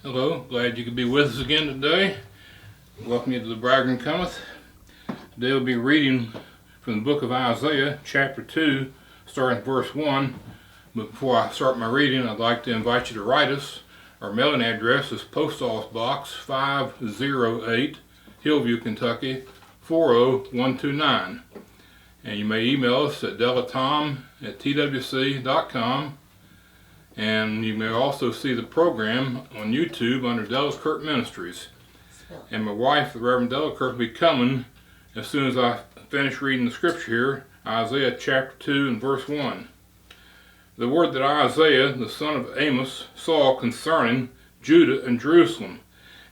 Hello, glad you could be with us again today. Welcome you to The Bridegroom Cometh. Today we'll be reading from the book of Isaiah, chapter 2, starting at verse 1. But before I start my reading, I'd like to invite you to write us. Our mailing address is Post Office Box 508, Hillview, Kentucky 40129. And you may email us at delatom@twc.com. And you may also see the program on YouTube under Dallas Kirk Ministries. And my wife, the Reverend Della Kirk, will be coming as soon as I finish reading the scripture here, Isaiah chapter 2 and verse 1. The word that Isaiah, the son of Amos, saw concerning Judah and Jerusalem.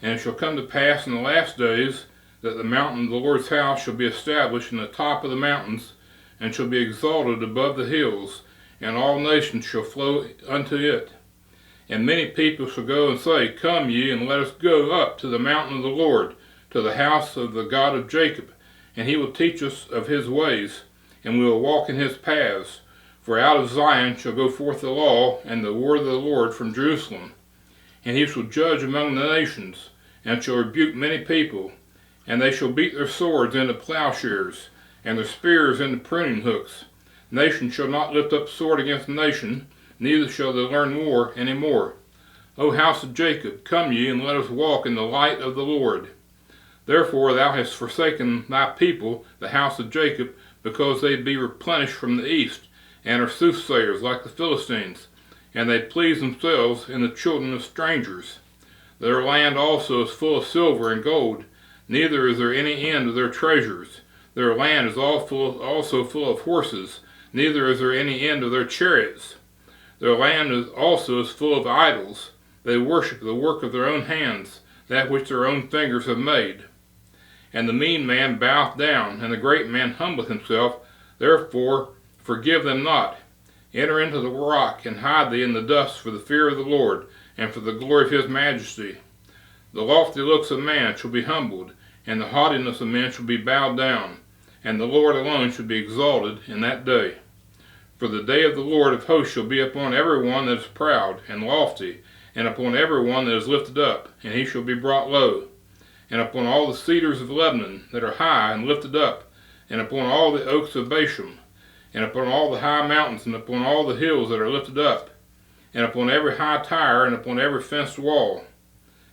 And it shall come to pass in the last days that the mountain of the Lord's house shall be established in the top of the mountains, and shall be exalted above the hills, and all nations shall flow unto it. And many people shall go and say, Come ye, and let us go up to the mountain of the Lord, to the house of the God of Jacob, and he will teach us of his ways, and we will walk in his paths. For out of Zion shall go forth the law, and the word of the Lord from Jerusalem. And he shall judge among the nations, and shall rebuke many people, and they shall beat their swords into plowshares, and their spears into pruning hooks. Nation shall not lift up sword against nation, neither shall they learn war any more. O house of Jacob, come ye, and let us walk in the light of the Lord. Therefore thou hast forsaken thy people, the house of Jacob, because they be replenished from the east, and are soothsayers like the Philistines, and they please themselves in the children of strangers. Their land also is full of silver and gold, neither is there any end of their treasures. Their land is also full of horses, neither is there any end of their chariots. Their land is also full of idols. They worship the work of their own hands, that which their own fingers have made. And the mean man boweth down, and the great man humbleth himself. Therefore forgive them not. Enter into the rock, and hide thee in the dust for the fear of the Lord, and for the glory of his majesty. The lofty looks of man shall be humbled, and the haughtiness of men shall be bowed down, and the Lord alone shall be exalted in that day. For the day of the Lord of hosts shall be upon every one that is proud and lofty, and upon every one that is lifted up, and he shall be brought low. And upon all the cedars of Lebanon that are high and lifted up, and upon all the oaks of Bashan, and upon all the high mountains, and upon all the hills that are lifted up, and upon every high tower, and upon every fenced wall,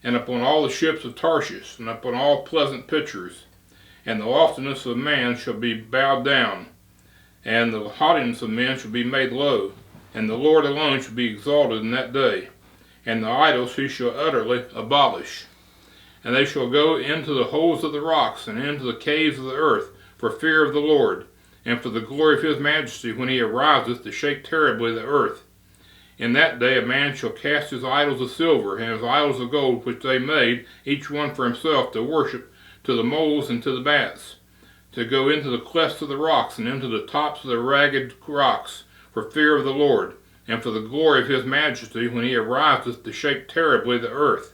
and upon all the ships of Tarshish, and upon all pleasant pitchers. And the loftiness of man shall be bowed down, and the haughtiness of men shall be made low, and the Lord alone shall be exalted in that day, and the idols he shall utterly abolish. And they shall go into the holes of the rocks, and into the caves of the earth, for fear of the Lord, and for the glory of his majesty, when he ariseth to shake terribly the earth. In that day a man shall cast his idols of silver, and his idols of gold, which they made, each one for himself, to worship, to the moles and to the bats, to go into the clefts of the rocks, and into the tops of the ragged rocks, for fear of the Lord, and for the glory of his majesty, when he ariseth to shake terribly the earth.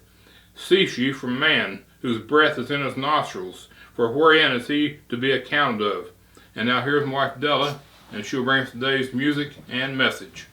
Cease ye from man, whose breath is in his nostrils, for wherein is he to be accounted of? And now here's my wife Della, and she'll bring us today's music and message.